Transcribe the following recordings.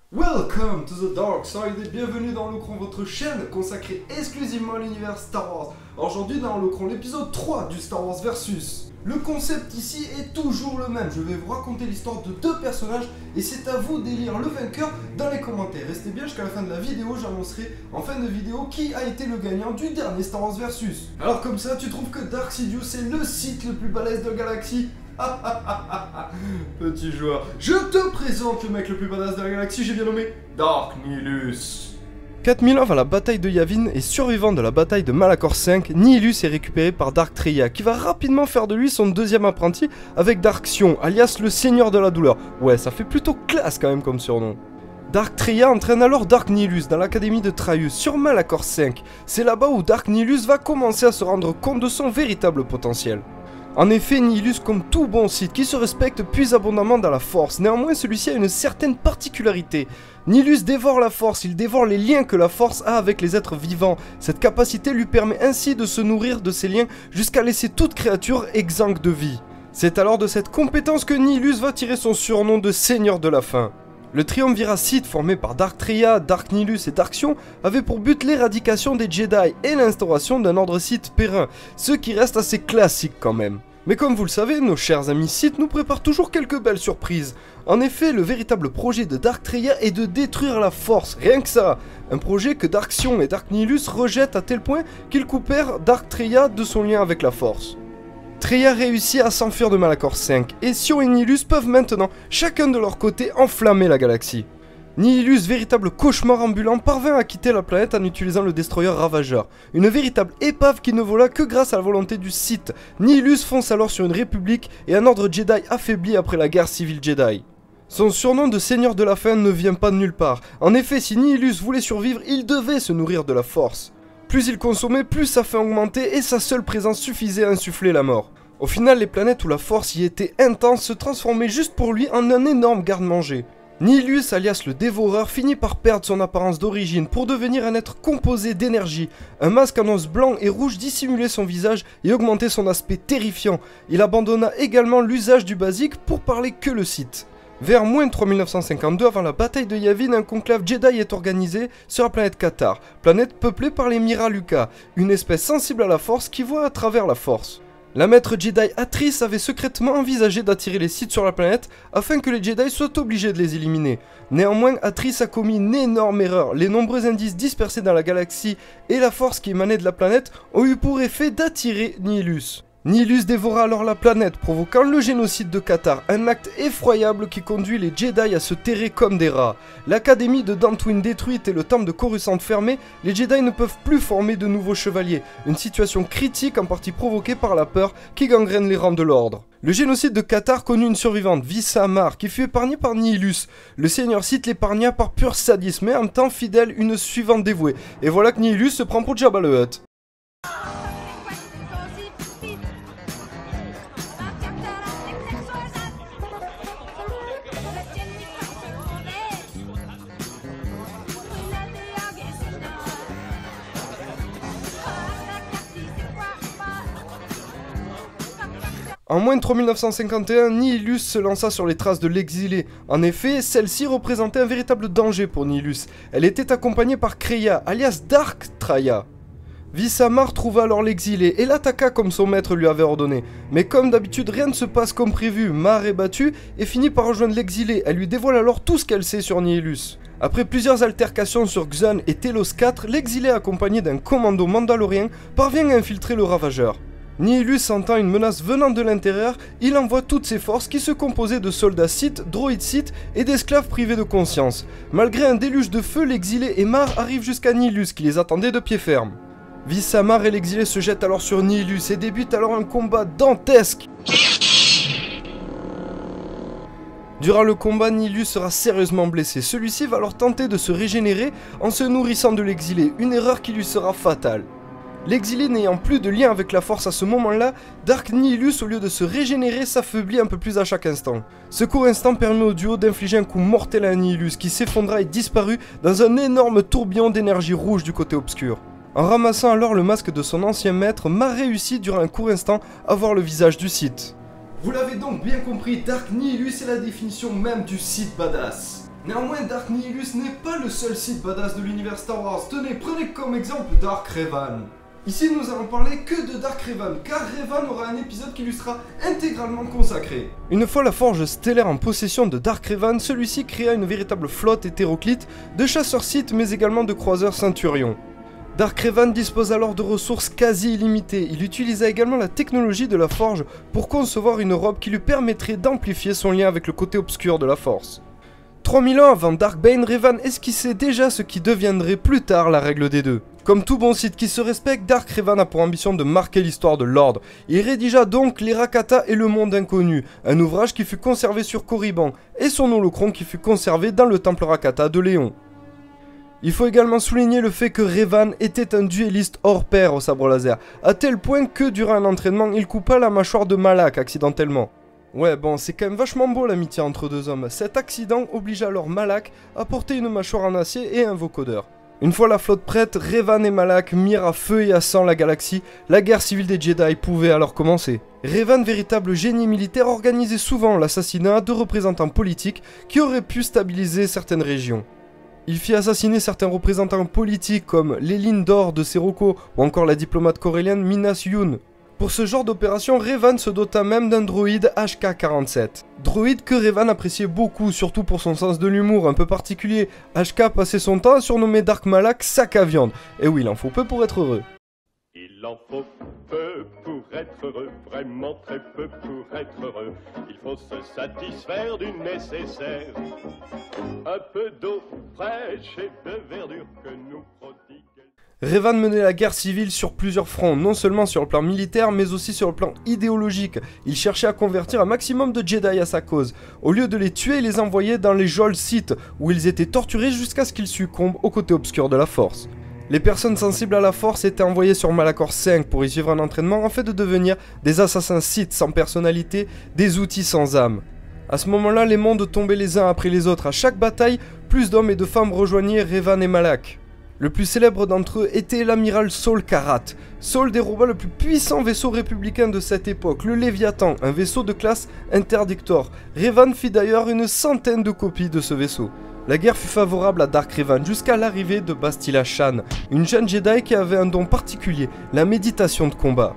Welcome to the dark side et bienvenue dans Locron, votre chaîne consacrée exclusivement à l'univers Star Wars. Aujourd'hui dans Locron, l'épisode 3 du Star Wars Versus. Le concept ici est toujours le même, je vais vous raconter l'histoire de deux personnages et c'est à vous d'élire le vainqueur dans les commentaires. Restez bien jusqu'à la fin de la vidéo, j'annoncerai en fin de vidéo qui a été le gagnant du dernier Star Wars Versus. Alors comme ça, tu trouves que Dark Sidious c'est le site le plus balèze de la galaxie? Petit joueur, je te présente le mec le plus badass de la galaxie, j'ai bien nommé Dark Nihilus. 4000 ans avant la bataille de Yavin et survivant de la bataille de Malachor V, Nihilus est récupéré par Dark Traya qui va rapidement faire de lui son deuxième apprenti avec Dark Sion, alias le Seigneur de la Douleur. Ouais, ça fait plutôt classe quand même comme surnom. Dark Traya entraîne alors Dark Nihilus dans l'académie de Traius sur Malachor V. C'est là-bas où Dark Nihilus va commencer à se rendre compte de son véritable potentiel. En effet, Nihilus, comme tout bon Sith qui se respecte, puise abondamment dans la Force. Néanmoins, celui-ci a une certaine particularité. Nihilus dévore la Force, il dévore les liens que la Force a avec les êtres vivants. Cette capacité lui permet ainsi de se nourrir de ces liens jusqu'à laisser toute créature exsangue de vie. C'est alors de cette compétence que Nihilus va tirer son surnom de Seigneur de la Faim. Le triumvirat Sith formé par Dark Traya, Dark Nihilus et Dark Sion avait pour but l'éradication des Jedi et l'instauration d'un ordre Sith périn, ce qui reste assez classique quand même. Mais comme vous le savez, nos chers amis Sith nous préparent toujours quelques belles surprises. En effet, le véritable projet de Dark Traya est de détruire la Force, rien que ça. Un projet que Dark Sion et Dark Nihilus rejettent à tel point qu'ils coupèrent Dark Traya de son lien avec la Force. Traya réussit à s'enfuir de Malachor V, et Sion et Nihilus peuvent maintenant, chacun de leur côté, enflammer la galaxie. Nihilus, véritable cauchemar ambulant, parvint à quitter la planète en utilisant le destroyer Ravageur, une véritable épave qui ne vola que grâce à la volonté du Sith. Nihilus fonce alors sur une république et un ordre Jedi affaibli après la guerre civile Jedi. Son surnom de Seigneur de la Faim ne vient pas de nulle part. En effet, si Nihilus voulait survivre, il devait se nourrir de la Force. Plus il consommait, plus sa faim augmentait et sa seule présence suffisait à insuffler la mort. Au final, les planètes où la Force y était intense se transformaient juste pour lui en un énorme garde-manger. Nihilus, alias le Dévoreur, finit par perdre son apparence d'origine pour devenir un être composé d'énergie. Un masque en os blanc et rouge dissimulait son visage et augmentait son aspect terrifiant. Il abandonna également l'usage du basique pour parler que le Sith. Vers moins 3952, avant la bataille de Yavin, un conclave Jedi est organisé sur la planète Katar, planète peuplée par les Miraluka, une espèce sensible à la Force qui voit à travers la Force. La maître Jedi Atris avait secrètement envisagé d'attirer les Sith sur la planète afin que les Jedi soient obligés de les éliminer. Néanmoins, Atris a commis une énorme erreur. Les nombreux indices dispersés dans la galaxie et la force qui émanait de la planète ont eu pour effet d'attirer Nihilus. Nihilus dévora alors la planète, provoquant le génocide de Katar, un acte effroyable qui conduit les Jedi à se terrer comme des rats. L'académie de Dantooine détruite et le temple de Coruscant fermé, les Jedi ne peuvent plus former de nouveaux chevaliers, une situation critique en partie provoquée par la peur qui gangrène les rangs de l'ordre. Le génocide de Katar connut une survivante, Visa Mar, qui fut épargnée par Nihilus. Le Seigneur Sith l'épargna par pur sadisme, mais en temps fidèle une suivante dévouée. Et voilà que Nihilus se prend pour Jabba le Hutt. En moins de 3951, Nihilus se lança sur les traces de l'exilé. En effet, celle-ci représentait un véritable danger pour Nihilus. Elle était accompagnée par Kreia, alias Dark Traya. Visa Mar trouva alors l'exilé et l'attaqua comme son maître lui avait ordonné. Mais comme d'habitude, rien ne se passe comme prévu. Mar est battue et finit par rejoindre l'exilé. Elle lui dévoile alors tout ce qu'elle sait sur Nihilus. Après plusieurs altercations sur Xun et Telos 4, l'exilé accompagné d'un commando mandalorien parvient à infiltrer le Ravageur. Nihilus sentant une menace venant de l'intérieur, il envoie toutes ses forces qui se composaient de soldats Sith, droïdes Sith et d'esclaves privés de conscience. Malgré un déluge de feu, l'exilé et Mar arrivent jusqu'à Nihilus qui les attendait de pied ferme. Visa Mar et l'exilé se jettent alors sur Nihilus et débute alors un combat dantesque. Durant le combat, Nihilus sera sérieusement blessé. Celui-ci va alors tenter de se régénérer en se nourrissant de l'exilé, une erreur qui lui sera fatale. L'exilé n'ayant plus de lien avec la Force à ce moment-là, Dark Nihilus, au lieu de se régénérer, s'affaiblit un peu plus à chaque instant. Ce court instant permet au duo d'infliger un coup mortel à Nihilus, qui s'effondra et disparut dans un énorme tourbillon d'énergie rouge du côté obscur. En ramassant alors le masque de son ancien maître, Mar réussit durant un court instant à voir le visage du Sith. Vous l'avez donc bien compris, Dark Nihilus est la définition même du Sith badass. Néanmoins, Dark Nihilus n'est pas le seul site badass de l'univers Star Wars. Tenez, prenez comme exemple Dark Revan. Ici, nous allons parler que de Dark Revan, car Revan aura un épisode qui lui sera intégralement consacré. Une fois la forge stellaire en possession de Dark Revan, celui-ci créa une véritable flotte hétéroclite de chasseurs Sith, mais également de croiseurs Centurions. Dark Revan dispose alors de ressources quasi illimitées. Il utilisa également la technologie de la forge pour concevoir une robe qui lui permettrait d'amplifier son lien avec le côté obscur de la Force. 3000 ans avant Darkbane, Revan esquissait déjà ce qui deviendrait plus tard la règle des deux. Comme tout bon site qui se respecte, Dark Revan a pour ambition de marquer l'histoire de l'Ordre. Il rédigea donc Les Rakata et le Monde Inconnu, un ouvrage qui fut conservé sur Korriban, et son holocron qui fut conservé dans le temple Rakata de Léon. Il faut également souligner le fait que Revan était un duelliste hors pair au sabre laser, à tel point que durant un entraînement, il coupa la mâchoire de Malak accidentellement. Ouais, bon, c'est quand même vachement beau l'amitié entre deux hommes. Cet accident obligea alors Malak à porter une mâchoire en acier et un vocodeur. Une fois la flotte prête, Revan et Malak mirent à feu et à sang la galaxie. La guerre civile des Jedi pouvait alors commencer. Revan, véritable génie militaire, organisait souvent l'assassinat de représentants politiques qui auraient pu stabiliser certaines régions. Il fit assassiner certains représentants politiques comme l'Éline d'Or de Seroko ou encore la diplomate corélienne Minas Yoon. Pour ce genre d'opération, Revan se dota même d'un droïde HK-47. Droïde que Revan appréciait beaucoup, surtout pour son sens de l'humour un peu particulier. HK passait son temps à surnommer Dark Malak sac à viande. Et oui, il en faut peu pour être heureux. Il en faut peu pour être heureux, vraiment très peu pour être heureux. Il faut se satisfaire du nécessaire. Un peu d'eau fraîche et de verdure que nous prodigue. Revan menait la guerre civile sur plusieurs fronts, non seulement sur le plan militaire, mais aussi sur le plan idéologique. Il cherchait à convertir un maximum de Jedi à sa cause. Au lieu de les tuer, il les envoyait dans les geôles Sith, où ils étaient torturés jusqu'à ce qu'ils succombent au côté obscur de la Force. Les personnes sensibles à la Force étaient envoyées sur Malachor 5 pour y suivre un entraînement en fait de devenir des assassins Sith sans personnalité, des outils sans âme. À ce moment-là, les mondes tombaient les uns après les autres. À chaque bataille, plus d'hommes et de femmes rejoignaient Revan et Malak. Le plus célèbre d'entre eux était l'amiral Saul Karat. Saul déroba le plus puissant vaisseau républicain de cette époque, le Léviathan, un vaisseau de classe interdictor. Revan fit d'ailleurs une centaine de copies de ce vaisseau. La guerre fut favorable à Dark Revan jusqu'à l'arrivée de Bastila Shan, une jeune Jedi qui avait un don particulier, la méditation de combat.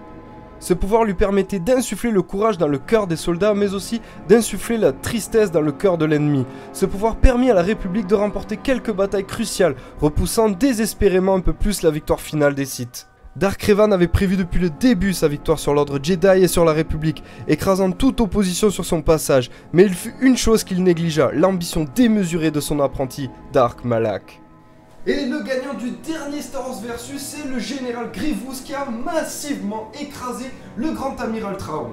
Ce pouvoir lui permettait d'insuffler le courage dans le cœur des soldats, mais aussi d'insuffler la tristesse dans le cœur de l'ennemi. Ce pouvoir permit à la République de remporter quelques batailles cruciales, repoussant désespérément un peu plus la victoire finale des Sith. Dark Revan avait prévu depuis le début sa victoire sur l'ordre Jedi et sur la République, écrasant toute opposition sur son passage, mais il fut une chose qu'il négligea, l'ambition démesurée de son apprenti, Dark Malak. Et le gagnant du dernier Star Wars Versus, c'est le général Grievous qui a massivement écrasé le grand amiral Thrawn.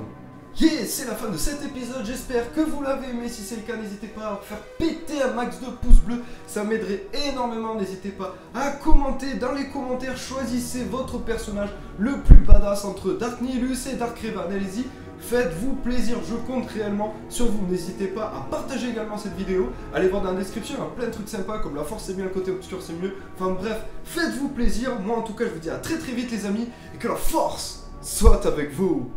Yeah, c'est la fin de cet épisode, j'espère que vous l'avez aimé. Si c'est le cas, n'hésitez pas à faire péter un max de pouces bleus, ça m'aiderait énormément. N'hésitez pas à commenter dans les commentaires, choisissez votre personnage le plus badass entre Dark Nihilus et Dark Revan. Allez-y, faites-vous plaisir, je compte réellement sur vous. N'hésitez pas à partager également cette vidéo, allez voir dans la description, il y a plein de trucs sympas comme la force c'est bien, le côté obscur c'est mieux. Enfin bref, faites-vous plaisir, moi en tout cas je vous dis à très vite les amis, et que la force soit avec vous.